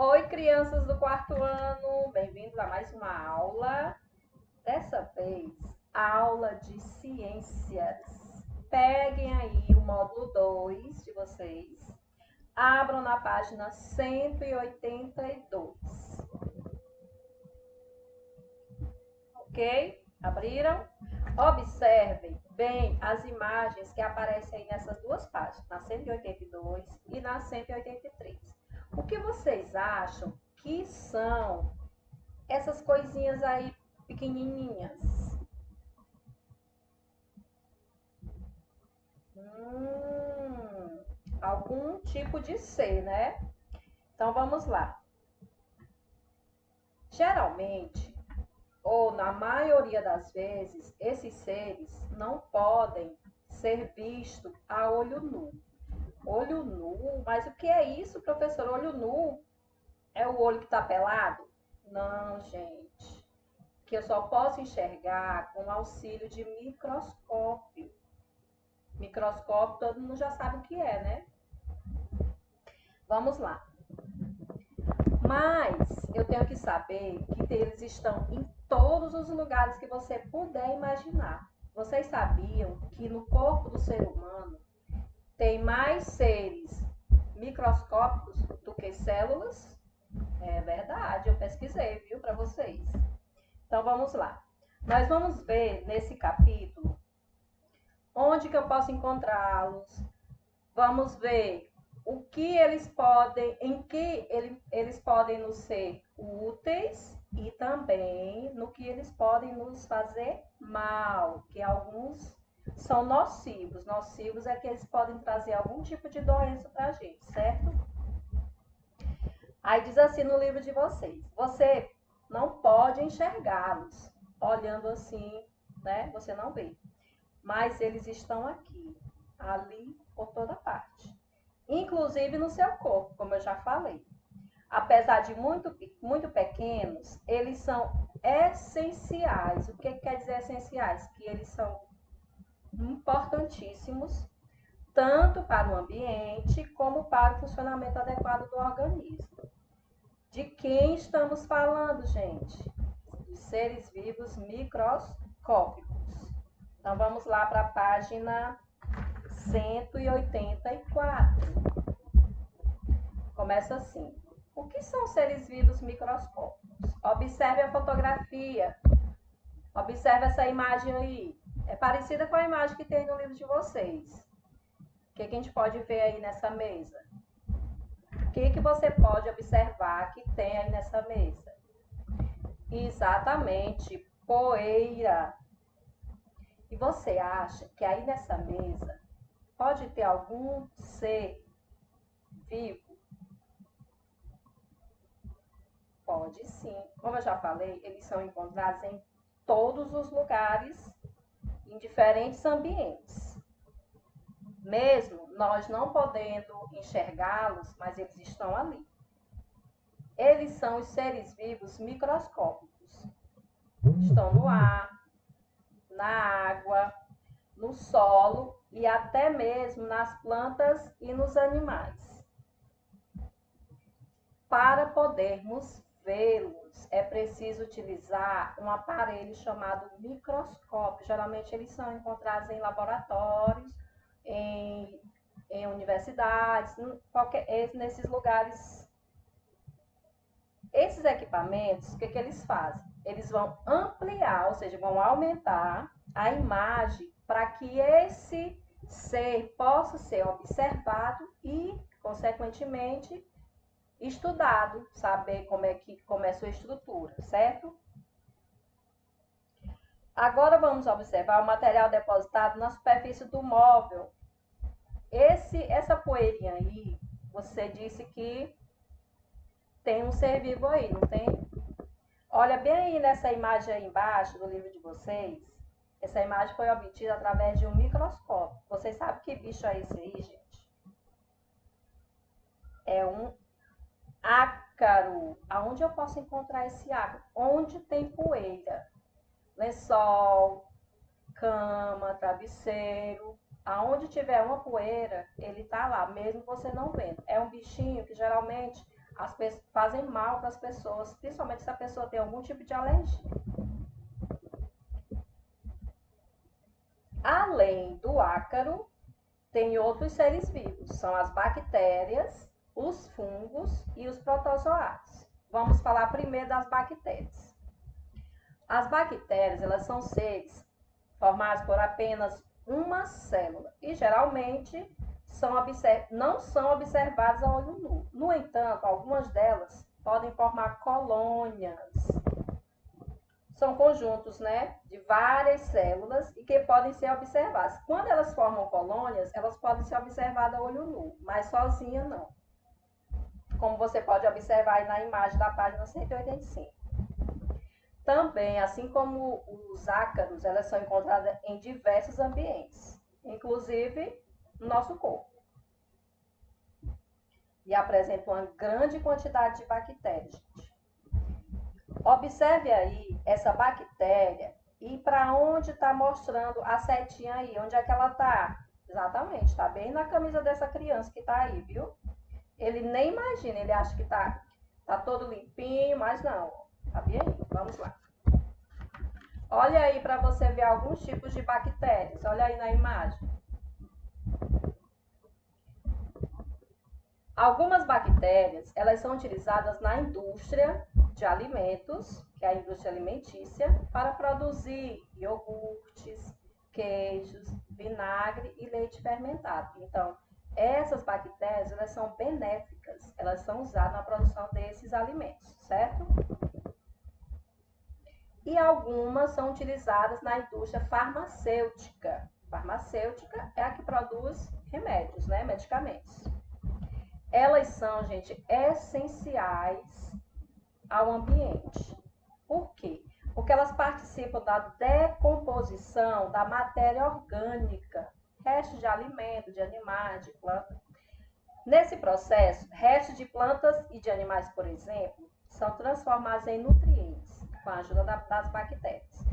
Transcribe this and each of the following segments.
Oi, crianças do quarto ano, bem-vindos a mais uma aula. Dessa vez, aula de ciências. Peguem aí o módulo 2 de vocês, abram na página 182. Ok? Abriram? Observem bem as imagens que aparecem aí nessas duas páginas, na 182 e na 183. O que vocês acham que são essas coisinhas aí pequenininhas? Algum tipo de ser, né? Então vamos lá. Geralmente, ou na maioria das vezes, esses seres não podem ser vistos a olho nu. Olho nu? Mas o que é isso, professor? Olho nu é o olho que está pelado? Não, gente. Que eu só posso enxergar com auxílio de microscópio. Microscópio, todo mundo já sabe o que é, né? Vamos lá. Mas eu tenho que saber que eles estão em todos os lugares que você puder imaginar. Vocês sabiam que no corpo do ser humano tem mais seres microscópicos do que células? É verdade, eu pesquisei, viu, para vocês. Então vamos lá. Nós vamos ver nesse capítulo onde que eu posso encontrá-los. Vamos ver o que eles podem, em que eles podem nos ser úteis e também no que eles podem nos fazer mal, que alguns são nocivos. Nocivos é que eles podem trazer algum tipo de doença para a gente, certo? Aí diz assim no livro de vocês: você não pode enxergá-los olhando assim, né? Você não vê, mas eles estão aqui, ali, por toda parte, inclusive no seu corpo, como eu já falei. Apesar de muito pequenos, eles são essenciais. O que quer dizer essenciais? Que eles são importantíssimos tanto para o ambiente como para o funcionamento adequado do organismo. De quem estamos falando, gente? Dos seres vivos microscópicos. Então vamos lá para a página 184. Começa assim: o que são seres vivos microscópicos? Observe a fotografia. Observe essa imagem aí. É parecida com a imagem que tem no livro de vocês. O que a gente pode ver aí nessa mesa? O que você pode observar que tem aí nessa mesa? Exatamente, poeira. E você acha que aí nessa mesa pode ter algum ser vivo? Pode sim. Como eu já falei, eles são encontrados em todos os lugares, em diferentes ambientes. Mesmo nós não podendo enxergá-los, mas eles estão ali. Eles são os seres vivos microscópicos. Estão no ar, na água, no solo e até mesmo nas plantas e nos animais. Para podermos vê-los, é preciso utilizar um aparelho chamado microscópio. Geralmente eles são encontrados em laboratórios, em universidades, nesses lugares. Esses equipamentos, o que eles fazem? Eles vão ampliar, ou seja, vão aumentar a imagem para que esse ser possa ser observado e, consequentemente, estudado, saber como é a sua estrutura, certo? Agora vamos observar o material depositado na superfície do móvel. Essa poeirinha aí, você disse que tem um ser vivo aí, não tem? Olha bem aí nessa imagem aí embaixo do livro de vocês. Essa imagem foi obtida através de um microscópio. Vocês sabem que bicho é esse aí, gente? É um ácaro. Aonde eu posso encontrar esse ácaro? Onde tem poeira. Lençol, cama, travesseiro. Aonde tiver uma poeira, ele tá lá, mesmo você não vendo. É um bichinho que geralmente fazem mal para as pessoas, principalmente se a pessoa tem algum tipo de alergia. Além do ácaro, tem outros seres vivos, são as bactérias, os fungos e os protozoários. Vamos falar primeiro das bactérias. As bactérias, elas são seres formados por apenas uma célula e geralmente não são observadas a olho nu. No entanto, algumas delas podem formar colônias. São conjuntos, né, de várias células e que podem ser observadas. Quando elas formam colônias, elas podem ser observadas a olho nu, mas sozinha não. Como você pode observar aí na imagem da página 185. Também, assim como os ácaros, elas são encontradas em diversos ambientes, inclusive no nosso corpo. E apresentam uma grande quantidade de bactérias, gente. Observe aí essa bactéria e para onde está mostrando a setinha aí, onde é que ela está? Exatamente, está bem na camisa dessa criança que está aí, viu? Ele nem imagina, ele acha que tá todo limpinho, mas não, tá bem aí, vamos lá. Olha aí para você ver alguns tipos de bactérias, olha aí na imagem. Algumas bactérias, elas são utilizadas na indústria de alimentos, que é a indústria alimentícia, para produzir iogurtes, queijos, vinagre e leite fermentado. Então, essas bactérias, elas são benéficas, elas são usadas na produção desses alimentos, certo? E algumas são utilizadas na indústria farmacêutica. Farmacêutica é a que produz remédios, né, medicamentos. Elas são, gente, essenciais ao ambiente. Por quê? Porque elas participam da decomposição da matéria orgânica, restos de alimento, de animais, de plantas. Nesse processo, restos de plantas e de animais, por exemplo, são transformados em nutrientes, com a ajuda das bactérias,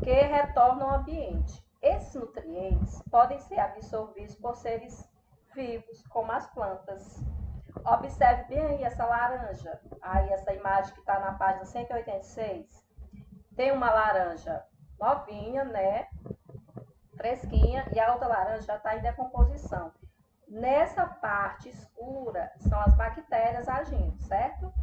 que retornam ao ambiente. Esses nutrientes podem ser absorvidos por seres vivos, como as plantas. Observe bem aí essa laranja, aí essa imagem que está na página 186. Tem uma laranja novinha, né? Fresquinha, e a outra laranja já está em decomposição. Nessa parte escura são as bactérias agindo, certo?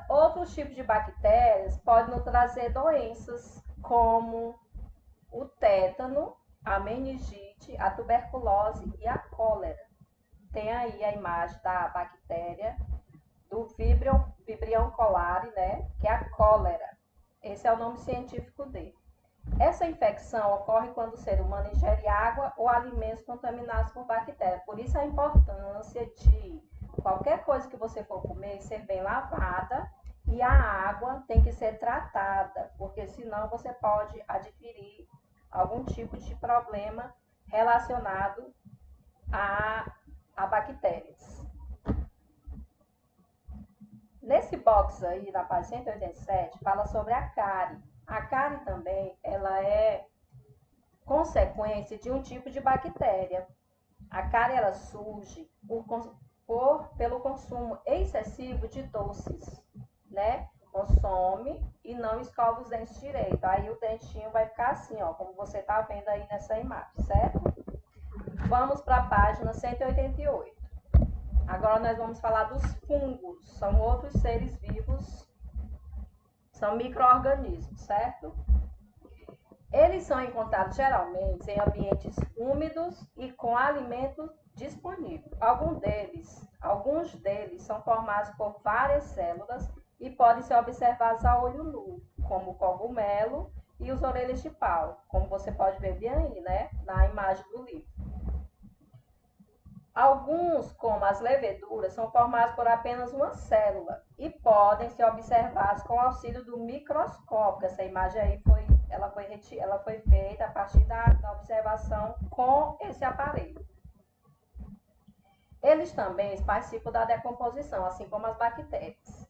Outros tipos de bactérias podem nos trazer doenças como o tétano, a meningite, a tuberculose e a cólera. Tem aí a imagem da bactéria do Vibrio cholerae, né, que é a cólera. Esse é o nome científico dele. Essa infecção ocorre quando o ser humano ingere água ou alimentos contaminados por bactérias. Por isso a importância de qualquer coisa que você for comer ser bem lavada e a água tem que ser tratada, porque senão você pode adquirir algum tipo de problema relacionado a bactérias. Nesse box aí, na página 187, fala sobre a cárie. A cárie também, ela é consequência de um tipo de bactéria. A cárie, ela surge pelo consumo excessivo de doces, né? Consome e não escova os dentes direito. Aí o dentinho vai ficar assim, ó, como você tá vendo aí nessa imagem, certo? Vamos para a página 188. Agora nós vamos falar dos fungos. São outros seres vivos, são micro-organismos, certo? Eles são encontrados geralmente em ambientes úmidos e com alimento disponível. Alguns deles são formados por várias células e podem ser observados a olho nu, como o cogumelo e os orelhas de pau, como você pode ver bem aí, né, na imagem do livro. Alguns, como as leveduras, são formados por apenas uma célula e podem ser observados com o auxílio do microscópio. Essa imagem aí foi feita a partir da observação com esse aparelho. Eles também participam da decomposição, assim como as bactérias.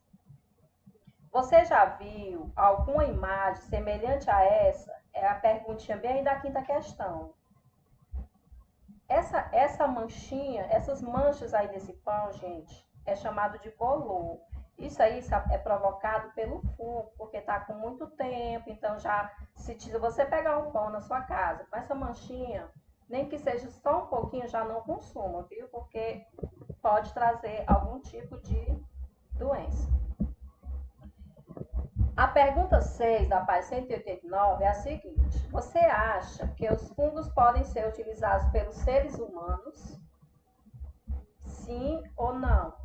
Você já viu alguma imagem semelhante a essa? É a perguntinha bem aí da quinta questão. essa manchinha, essas manchas aí nesse pão, gente, é chamado de bolor. Isso aí é provocado pelo fungo, porque está com muito tempo. Então, se você pegar um pão na sua casa com essa manchinha, nem que seja só um pouquinho, já não consuma, viu? Porque pode trazer algum tipo de doença. A pergunta 6 da página 189 é a seguinte: você acha que os fungos podem ser utilizados pelos seres humanos? Sim ou não?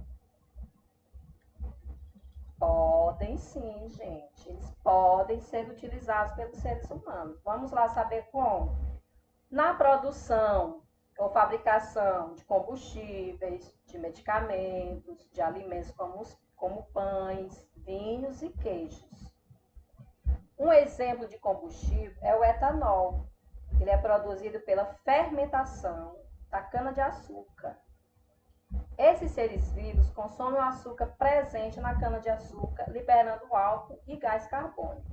Podem sim, gente. Eles podem ser utilizados pelos seres humanos. Vamos lá saber como. Na produção ou fabricação de combustíveis, de medicamentos, de alimentos como pães, vinhos e queijos. Um exemplo de combustível é o etanol. Ele é produzido pela fermentação da cana-de-açúcar. Esses seres vivos consomem o açúcar presente na cana-de-açúcar, liberando álcool e gás carbônico.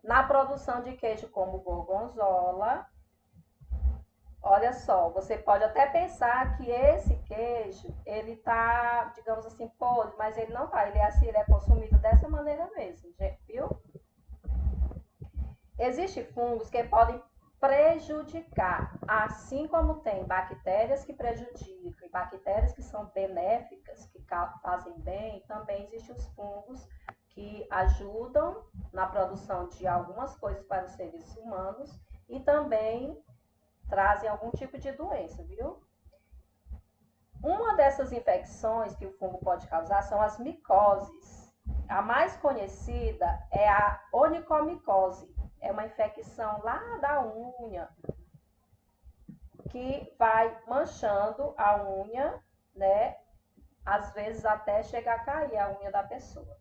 Na produção de queijo como gorgonzola, olha só, você pode até pensar que esse queijo, ele tá, digamos assim, podre, mas ele não tá, ele é consumido dessa maneira mesmo, viu? Existem fungos que podem prejudicar, assim como tem bactérias que prejudicam e bactérias que são benéficas, que fazem bem, também existem os fungos que ajudam na produção de algumas coisas para os seres humanos e também trazem algum tipo de doença, viu? Uma dessas infecções que o fungo pode causar são as micoses. A mais conhecida é a onicomicose. É uma infecção lá da unha que vai manchando a unha, né? Às vezes até chegar a cair a unha da pessoa.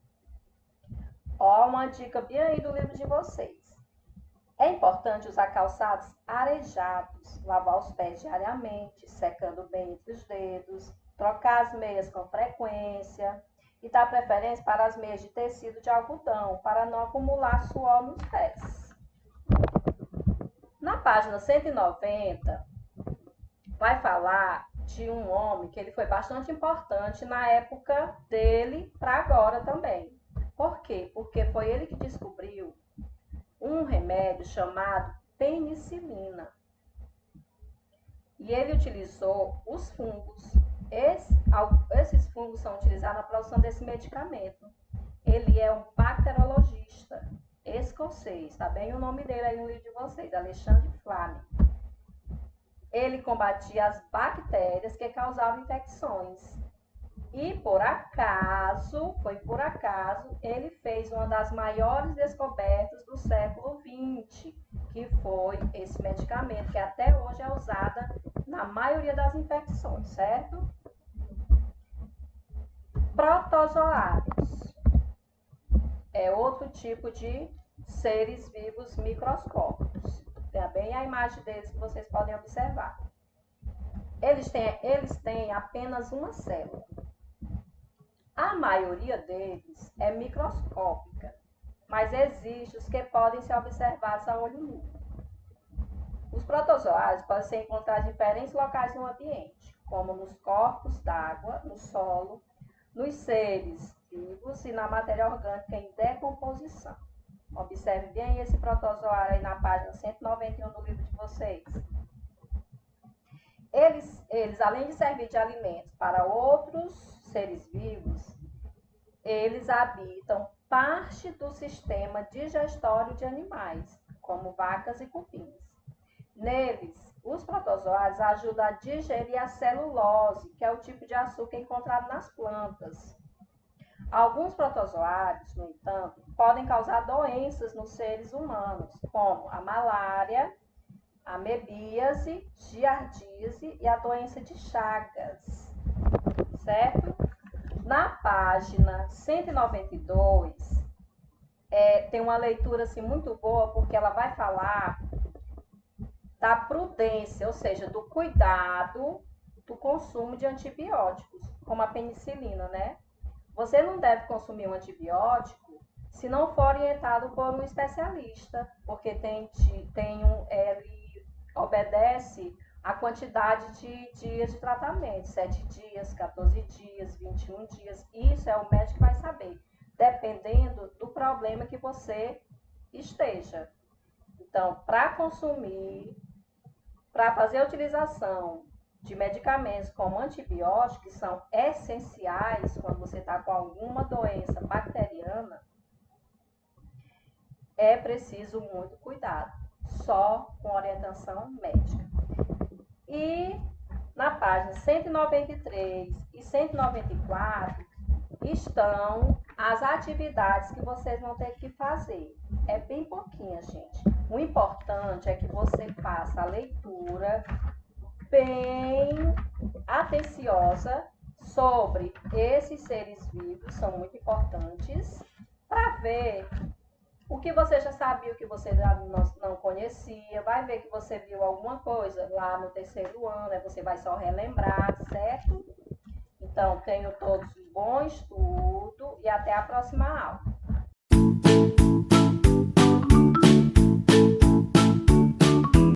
Ó, uma dica bem aí do livro de vocês. É importante usar calçados arejados, lavar os pés diariamente, secando bem entre os dedos, trocar as meias com frequência e dar preferência para as meias de tecido de algodão, para não acumular suor nos pés. Na página 190, vai falar de um homem que ele foi bastante importante na época dele para agora também. Por quê? Porque foi ele que descobriu um remédio chamado penicilina. E ele utilizou os fungos. Esses fungos são utilizados na produção desse medicamento. Ele é um bacterologista escocês, tá bem o nome dele aí no livro de vocês, Alexandre Fleming. Ele combatia as bactérias que causavam infecções. E foi por acaso, ele fez uma das maiores descobertas do século XX, que foi esse medicamento, que até hoje é usado na maioria das infecções, certo? Protozoários é outro tipo de seres vivos microscópicos. Tem bem a imagem deles que vocês podem observar. Eles têm apenas uma célula. A maioria deles é microscópica, mas existem os que podem ser observados a olho nu. Os protozoários podem ser encontrados em diferentes locais no ambiente, como nos corpos d'água, no solo, nos seres vivos e na matéria orgânica em decomposição. Observe bem esse protozoário aí na página 191 do livro de vocês. Eles, além de servir de alimentos para outros seres vivos, eles habitam parte do sistema digestório de animais, como vacas e cupins. Neles, os protozoários ajudam a digerir a celulose, que é o tipo de açúcar encontrado nas plantas. Alguns protozoários, no entanto, podem causar doenças nos seres humanos, como a malária, a amebíase, giardíase e a doença de Chagas, certo? Na página 192, tem uma leitura assim, muito boa, porque ela vai falar da prudência, ou seja, do cuidado do consumo de antibióticos, como a penicilina, né? Você não deve consumir um antibiótico se não for orientado por um especialista, porque ele obedece a quantidade de dias de tratamento, 7 dias, 14 dias, 21 dias. Isso é o médico que vai saber, dependendo do problema que você esteja. Então, para consumir, para fazer a utilização de medicamentos como antibióticos, que são essenciais quando você está com alguma doença bacteriana, é preciso muito cuidado, só com orientação médica. E na página 193 e 194 estão as atividades que vocês vão ter que fazer. É bem pouquinha, gente. O importante é que você faça a leitura bem atenciosa sobre esses seres vivos, são muito importantes, para ver o que você já sabia, o que você já não conhecia. Vai ver que você viu alguma coisa lá no terceiro ano, aí você vai só relembrar, certo? Então, tenham todos um bom estudo e até a próxima aula.